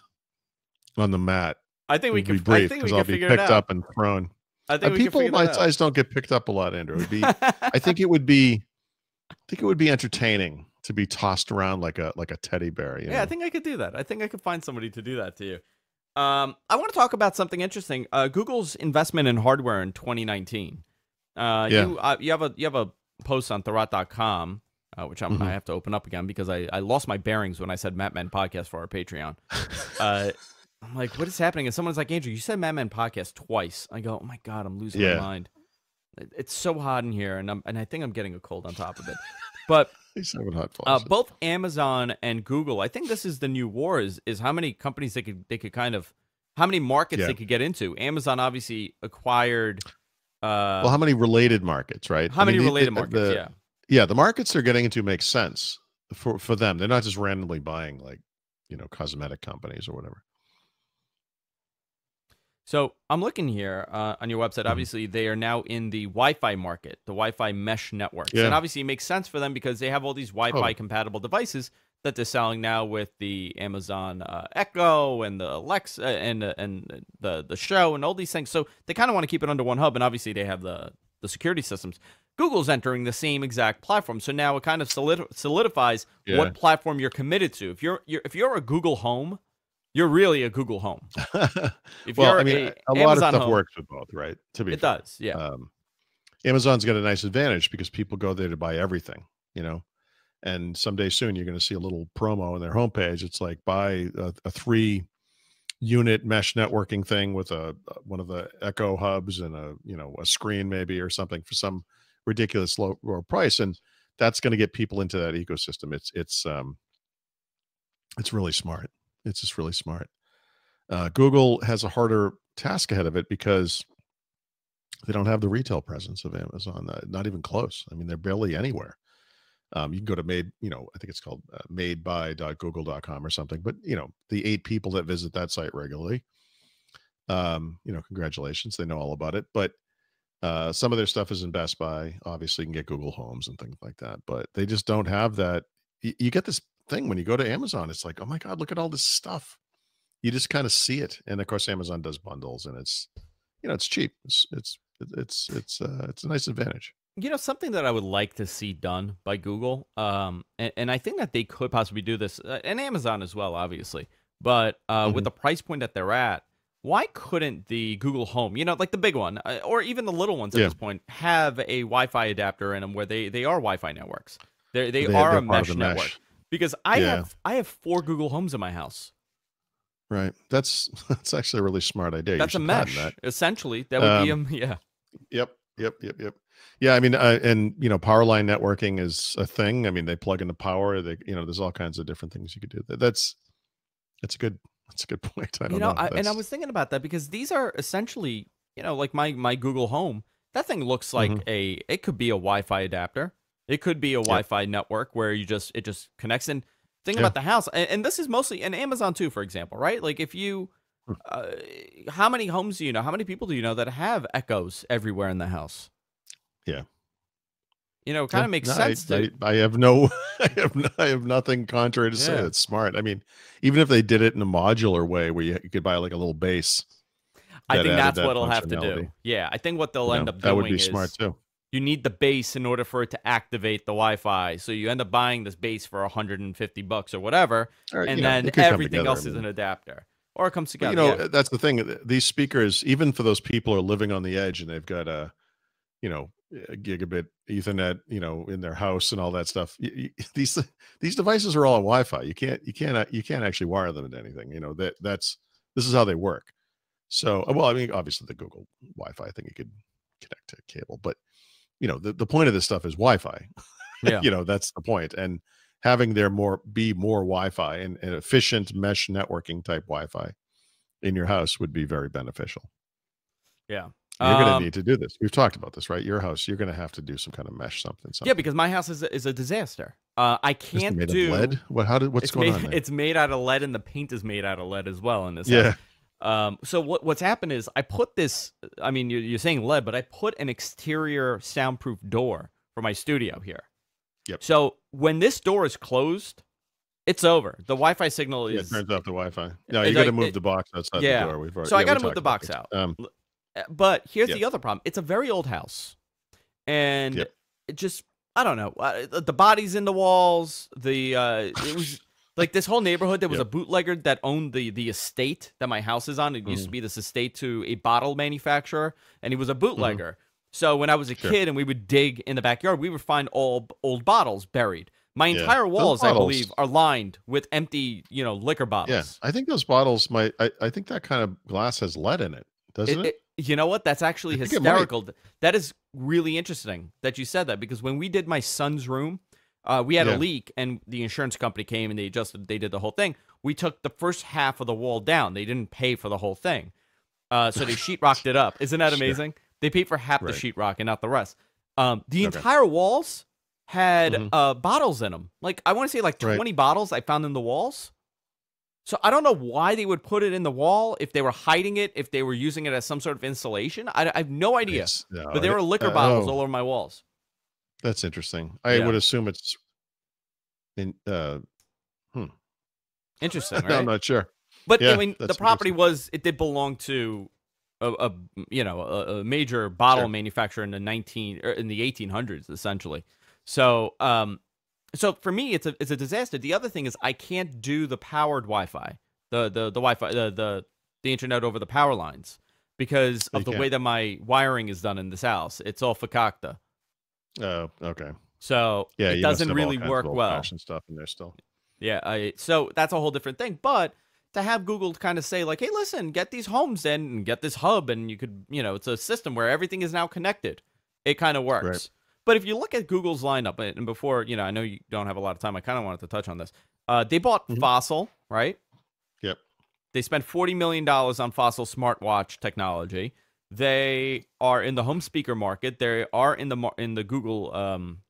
on the mat. I think we can. Brief, because I'll be picked up and thrown. I think people my size don't get picked up a lot, Andrew. It would be. I think it would be entertaining to be tossed around like a teddy bear. You know? I think I could do that. I think I could find somebody to do that to you. I want to talk about something interesting. Google's investment in hardware in 2019. You have a post on Thorat.com, which I have to open up again because I lost my bearings when I said Matt Men Podcast for our Patreon. I'm like, what is happening? And someone's like, Andrew, you said Matt Men Podcast twice. I go, oh my God, I'm losing my mind. It's so hot in here, and I think I'm getting a cold on top of it. But both Amazon and Google, I think this is the new war: is how many companies they could kind of, how many markets they could get into. Amazon obviously acquired. How many related markets, right? How many related markets? The markets they're getting into make sense for them. They're not just randomly buying like, cosmetic companies or whatever. So I'm looking here on your website. Obviously, they are now in the Wi-Fi market, the Wi-Fi mesh networks. And obviously, it makes sense for them because they have all these Wi-Fi compatible devices that they're selling now with the Amazon Echo and the Alexa and the Show and all these things. So they kind of want to keep it under one hub. And obviously, they have the security systems. Google's entering the same exact platform. So now it kind of solidifies what platform you're committed to. If you're a Google Home, you're really a Google Home. If a lot of stuff home, works with both, right? It does, yeah. Amazon's got a nice advantage because people go there to buy everything, and someday soon you're going to see a little promo on their homepage. It's like buy a 3-unit mesh networking thing with one of the Echo hubs and a screen maybe or something for some ridiculous low price, and that's going to get people into that ecosystem. It's really smart. It's just really smart. Google has a harder task ahead of it because they don't have the retail presence of Amazon. Not even close. I mean, they're barely anywhere. You can go to I think it's called madeby.google.com or something. But, the 8 people that visit that site regularly, congratulations. They know all about it. But some of their stuff is in Best Buy. Obviously, you can get Google Homes and things like that. But they just don't have that. You get this thing when you go to Amazon. It's like, oh my God, look at all this stuff. You just kind of see it. And of course, Amazon does bundles, and it's cheap. It's a nice advantage. Something that I would like to see done by Google, and I think that they could possibly do this, and Amazon as well, obviously. But with the price point that they're at, why couldn't the Google Home, like the big one, or even the little ones at this point, have a Wi-Fi adapter in them where they are Wi-Fi networks? They are a mesh network. Because I have 4 Google Homes in my house. Right. That's actually a really smart idea. That's a mesh. Essentially, that would be Yep. Yeah, I mean, and power line networking is a thing. I mean, they plug into power. There's all kinds of different things you could do. That's a good point. I don't know. And I was thinking about that because these are essentially, like my Google Home. That thing looks like it could be a Wi-Fi adapter. It could be a Wi-Fi network where it just connects in. Think about the house, and this is mostly, and Amazon too, for example, right? Like if you, how many homes do you know? How many people do you know that have Echoes everywhere in the house? Yeah, it kind of makes sense. I have nothing contrary to say. It's smart. I mean, even if they did it in a modular way where you could buy like a little base, I think that's what it'll have to do. Yeah, I think what they'll end up doing that would be smart too. You need the base in order for it to activate the Wi-Fi. So you end up buying this base for $150 or whatever, and then everything else is an adapter, or it comes together. That's the thing. These speakers, even for those people who are living on the edge and they've got a gigabit Ethernet, in their house and all that stuff. These devices are all on Wi-Fi. You can't actually wire them into anything. This is how they work. So, well, I mean, obviously the Google Wi-Fi thing you could connect to cable, but the point of this stuff is Wi-Fi. Yeah. That's the point. And having there be more Wi-Fi and efficient mesh networking type Wi-Fi in your house would be very beneficial. Yeah. You're going to need to do this. We've talked about this, right? Your house, you're going to have to do some kind of mesh something. Yeah, because my house is a disaster. I Is it can't made of do. lead? What's going on there? It's made out of lead, and the paint is made out of lead as well in this Yeah. house. So what's happened is I put this. I mean, you're saying lead, but I put an exterior soundproof door for my studio here. Yep. So when this door is closed, it's over. The Wi-Fi signal Yeah, is. it turns off the Wi-Fi. No, you got to move the box outside the door. So I got to move the box out. But here's the other problem. It's a very old house. And it just, I don't know. The bodies in the walls, it was like this whole neighborhood. There was a bootlegger that owned the estate that my house is on. It used to be this estate to a bottle manufacturer, and he was a bootlegger. So when I was a kid and we would dig in the backyard, we would find old bottles buried. My entire walls, I believe, are lined with empty, liquor bottles. Yeah, I think those bottles I think that kind of glass has lead in it, doesn't it? You know what? That's actually hysterical. That is really interesting that you said that, because when we did my son's room, we had a leak, and the insurance company came and they did the whole thing. We took the first half of the wall down. They didn't pay for the whole thing. So they sheetrocked it up. Isn't that amazing? They paid for half the sheetrock and not the rest. The entire walls had bottles in them. Like, I want to say like 20 bottles I found in the walls. So I don't know why they would put it in the wall, if they were hiding it, if they were using it as some sort of insulation. I have no idea. But there were liquor bottles all over my walls. That's interesting. I would assume it's interesting, right? I'm not sure. But I mean, the property did belong to a major bottle manufacturer in the 1800s, essentially. So so for me, it's a disaster. The other thing is I can't do the powered Wi-Fi, the Wi-Fi, the internet over the power lines, because of the way that my wiring is done in this house. It's all fakakta. Oh, okay. So it doesn't really work well. Stuff in there still. Yeah, so that's a whole different thing. But to have Google kind of say like, hey, listen, get these homes in and get this hub, and you could, it's a system where everything is now connected. It kind of works. Right. But if you look at Google's lineup, and before, I know you don't have a lot of time, I kind of wanted to touch on this. They bought Fossil, right? Yep. They spent $40 million on Fossil smartwatch technology. They are in the home speaker market. They are in the Google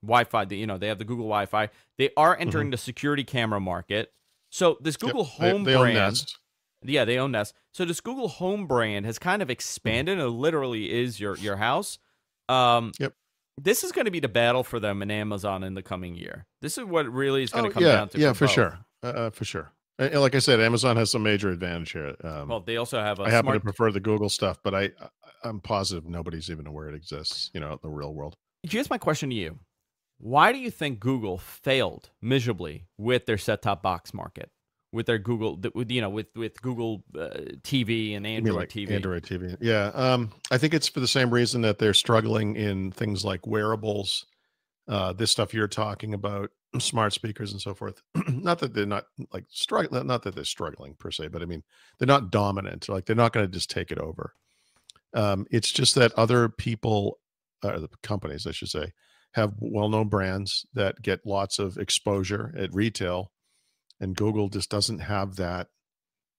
Wi-Fi. They have the Google Wi-Fi. They are entering the security camera market. So this Google Home they brand, own Nest. Yeah, they own Nest. So this Google Home brand has kind of expanded. It literally is your house. Yep. This is going to be the battle for them in Amazon in the coming year. This is what really is going to come down to. Yeah, for sure. For sure. And like I said, Amazon has some major advantage here. Well, they also have I happen to prefer the Google stuff, but I'm positive nobody's even aware it exists, in the real world. Here's my question to you. Why do you think Google failed miserably with their set-top box market? With their Google, with Google TV and Android TV. Android TV, yeah. I think it's for the same reason that they're struggling in things like wearables, this stuff you're talking about, smart speakers and so forth. Not that they're not like struggling, not that they're struggling per se, but I mean they're not dominant. Like they're not going to just take it over. It's just that other people, the companies, I should say, have well-known brands that get lots of exposure at retail. And Google just doesn't have that.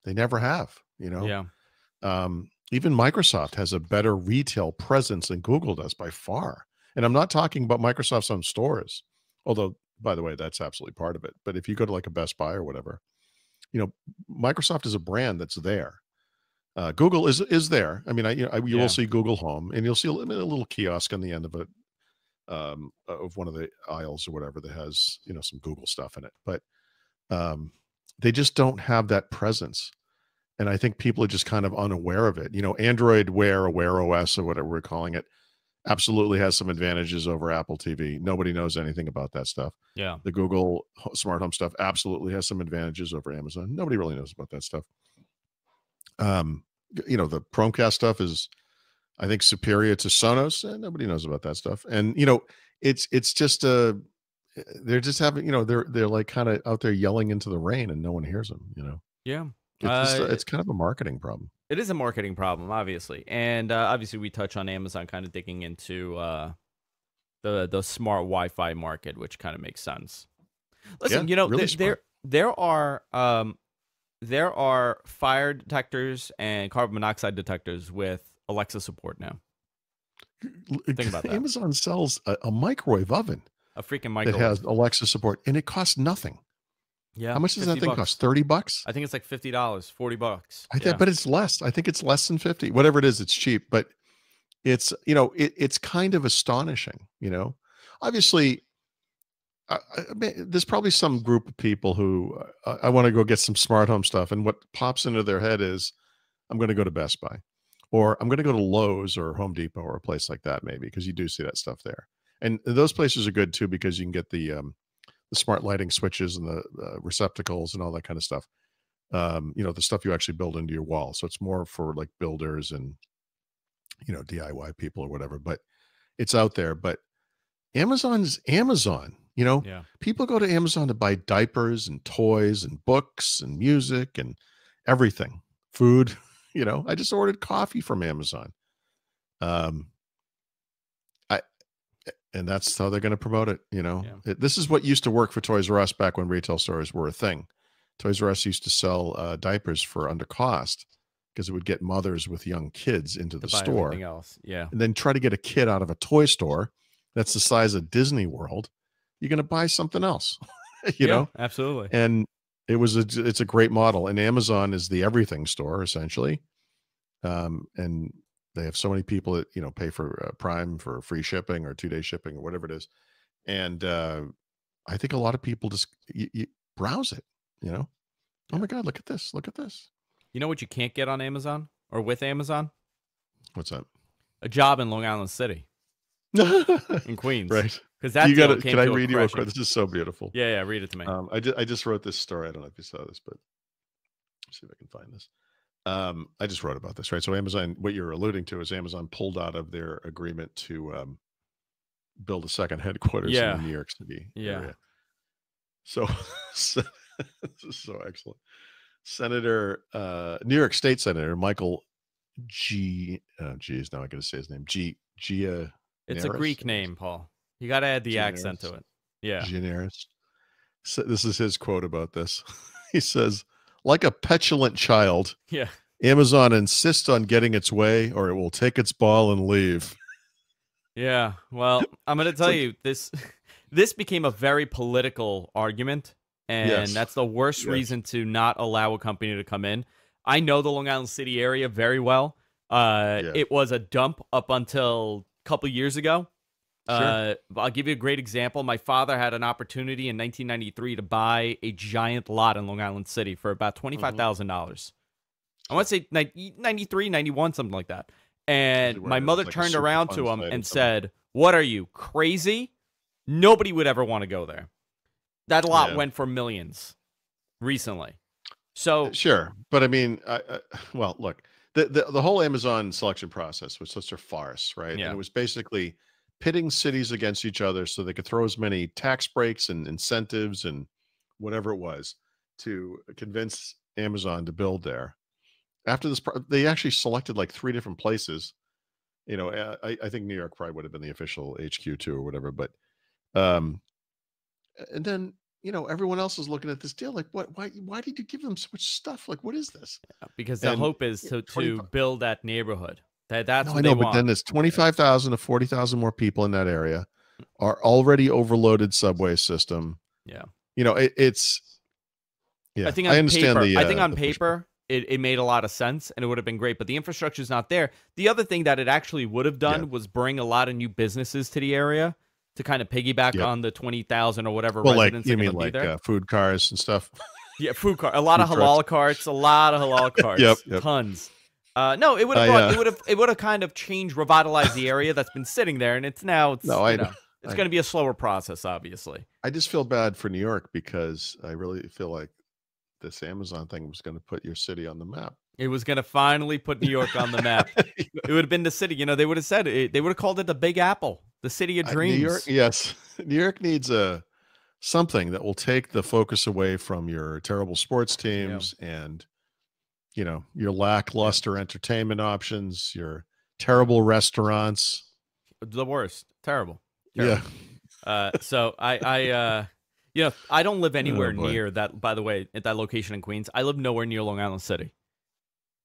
They never have, Yeah. Even Microsoft has a better retail presence than Google does by far. And I'm not talking about Microsoft's own stores, although, by the way, that's absolutely part of it. But if you go to like a Best Buy or whatever, Microsoft is a brand that's there. Google is there. I mean, you will see Google Home, and you'll see a little kiosk on the end of it, of one of the aisles or whatever that has, some Google stuff in it. But they just don't have that presence. And I think people are just kind of unaware of it. Android Wear or Wear OS or whatever we're calling it absolutely has some advantages over Apple TV. Nobody knows anything about that stuff. Yeah. The Google smart home stuff absolutely has some advantages over Amazon. Nobody really knows about that stuff. The Chromecast stuff is, I think, superior to Sonos, and nobody knows about that stuff. And, it's just they're just having, they're like kind of out there yelling into the rain and no one hears them, Yeah. It's kind of a marketing problem. It is a marketing problem, obviously. And obviously we touch on Amazon kind of digging into the smart Wi-Fi market, which kind of makes sense. Listen, Yeah, really smart. there are fire detectors and carbon monoxide detectors with Alexa support now. Think about that. Amazon sells a microwave oven A freaking that microwave. has Alexa support, and it costs nothing. Yeah. How much does that thing $50. cost? $30? I think it's like $50, $40. I think, but it's less. I think it's less than 50. Whatever it is, it's cheap. But it's it's kind of astonishing. Obviously, there's probably some group of people who I want to go get some smart home stuff, and what pops into their head is I'm going to go to Best Buy, or I'm going to go to Lowe's or Home Depot or a place like that, maybe, because you do see that stuff there. And those places are good too, because you can get the smart lighting switches and the receptacles and all that kind of stuff. The stuff you actually build into your wall. So it's more for like builders and DIY people or whatever. But it's out there. But Amazon's Amazon. Yeah. People go to Amazon to buy diapers and toys and books and music and everything, food. I just ordered coffee from Amazon. And that's how they're going to promote it. This is what used to work for Toys R Us back when retail stores were a thing. Toys R Us used to sell diapers for under cost because it would get mothers with young kids into the store. Everything else. Yeah. And then try to get a kid out of a toy store that's the size of Disney World. You're going to buy something else, you know? Absolutely. And it's a great model. And Amazon is the everything store essentially. And they have so many people that, pay for Prime for free shipping or 2-day shipping or whatever it is. And I think a lot of people just you browse it, Oh my God, look at this. Look at this. You know what you can't get on Amazon or with Amazon? What's that? A job in Long Island City. In Queens. Right. Because that deal came can I to a read you a quote? crashing. This is so beautiful. Yeah, read it to me. I just wrote this story. I don't know if you saw this, but let's see if I can find this. I just wrote about this, right? So Amazon, what you're alluding to is Amazon pulled out of their agreement to build a second headquarters in the New York City area. So this is so excellent. New York State Senator Michael G. Geez, now I got to say his name. It's a Greek name, Paul. You got to add the accent to it. Yeah. Generis. So this is his quote about this. He says, like a petulant child, Amazon insists on getting its way or it will take its ball and leave. Yeah. Well, I'm going to tell you, this became a very political argument, and that's the worst reason to not allow a company to come in. I know the Long Island City area very well. It was a dump up until a couple years ago. I'll give you a great example. My father had an opportunity in 1993 to buy a giant lot in Long Island City for about $25,000. I want to say 93, 91, something like that. And my mother turned around to him and said, "What are you, crazy? Nobody would ever want to go there." That lot went for millions recently. So sure, but I mean, well, look, the whole Amazon selection process was such a farce, right? And it was basically pitting cities against each other so they could throw as many tax breaks and incentives and whatever it was to convince Amazon to build there. After this, they actually selected like 3 different places. I think New York probably would have been the official HQ too or whatever, but and then everyone else is looking at this deal like, what? Why did you give them so much stuff? Like, what is this? Because the hope is to build that neighborhood. That's what I they know, want. but then there's 25,000 to 40,000 more people in that area. Our already overloaded subway system. Yeah, it's. Yeah, I think on paper, it made a lot of sense and it would have been great, but the infrastructure is not there. The other thing that it actually would have done was bring a lot of new businesses to the area to kind of piggyback on the 20,000 or whatever residents are going to be there. Food cars and stuff. Yeah, food car. A lot of halal carts. A lot of halal carts. Yep. Tons. No, it would have it would have kind of changed, revitalized the area that's been sitting there, and it's going to be a slower process, obviously. I just feel bad for New York because I really feel like this Amazon thing was going to put your city on the map. It was going to finally put New York on the map. It would have been the city. They would have said it. They would have called it the Big Apple, the city of dreams. New York, yes. New York needs something that will take the focus away from your terrible sports teams and your lackluster entertainment options, your terrible restaurants. The worst. Terrible. Terrible. Yeah. So I don't live anywhere boy. near that. By the way, at that location in Queens, I live nowhere near Long Island City.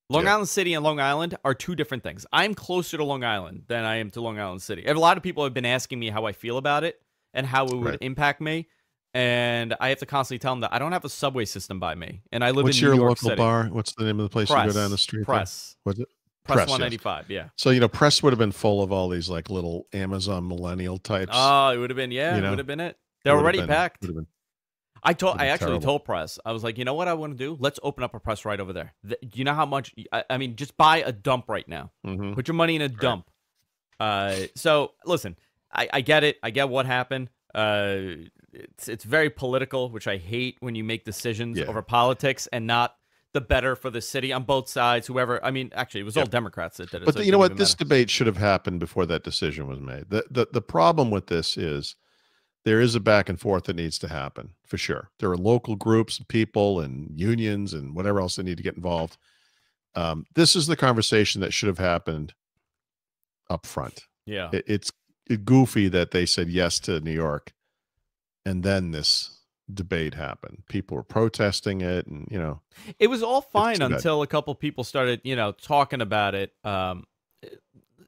Long Yeah. Island City and Long Island are two different things. I'm closer to Long Island than I am to Long Island City. A lot of people have been asking me how I feel about it and how it would Right. impact me. And I have to constantly tell them that I don't have a subway system by me. And I live What's in New your York local City. bar? What's the name of the place you go down the street? Press. What's it? Press Press, 195, yeah. So, Press would have been full of all these like little Amazon millennial types. Oh, it would have been, yeah, it would have been it. They're already packed. I actually told Press, I was like, you know what I want to do? Let's open up a Press right over there. You know how much, I mean, just buy a dump right now. Mm-hmm. Put your money in a dump. So, listen, I get it. I get what happened. It's very political, which I hate when you make decisions over politics and not the better for the city on both sides, whoever. I mean, actually, it was all Democrats that did it. But so you know what? This debate should have happened before that decision was made. The problem with this is there is a back and forth that needs to happen for sure. There are local groups and people and unions and whatever else that need to get involved. This is the conversation that should have happened up front. Yeah. It's goofy that they said yes to New York and then this debate happened. People were protesting it and, it was all fine until a couple people started, talking about it.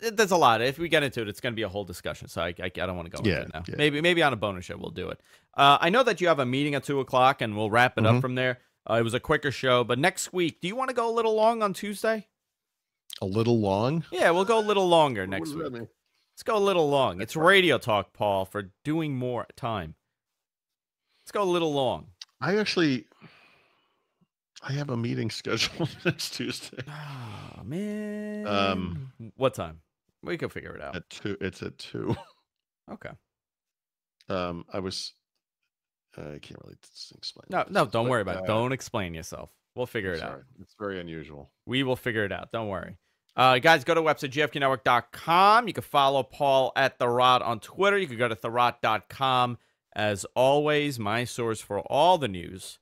There's a lot. If we get into it, it's going to be a whole discussion. So I don't want to go into it now. Yeah. Maybe on a bonus show we'll do it. I know that you have a meeting at 2:00 and we'll wrap it up from there. It was a quicker show, but next week, do you want to go a little long on Tuesday? A little long? Yeah, we'll go a little longer next week. Let's go a little long. It's radio talk, Paul, for doing more time. Let's go a little long. I have a meeting scheduled next Tuesday. Oh, man. What time? We can figure it out. At 2. It's at 2. Okay. I can't really explain. No, don't worry about it. Don't explain yourself. We'll figure it out. It's very unusual. We will figure it out. Don't worry. Guys, go to website gfqnetwork.com. You can follow Paul at The Rod on Twitter. You can go to therot.com. As always, my source for all the news.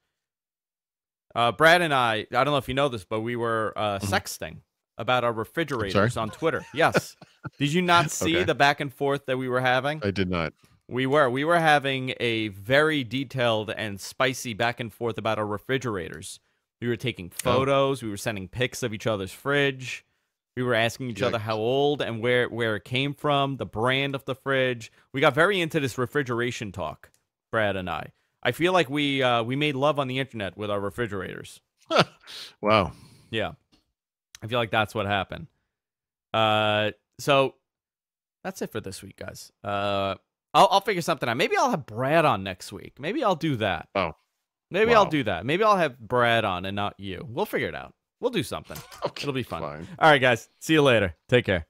Brad and I don't know if you know this, but we were sexting about our refrigerators on Twitter. Yes. Did you not see the back and forth that we were having? I did not. We were having a very detailed and spicy back and forth about our refrigerators. We were taking photos. We were sending pics of each other's fridge. We were asking each other how old and where it came from, the brand of the fridge. We got very into this refrigeration talk, Brad and I. I feel like we made love on the internet with our refrigerators. Wow. Yeah. I feel like that's what happened. So that's it for this week, guys. I'll figure something out. Maybe I'll have Brad on next week. Maybe I'll do that. Oh. Maybe I'll do that. Maybe I'll have Brad on and not you. We'll figure it out. We'll do something. Okay. It'll be fun. Fine. All right, guys. See you later. Take care.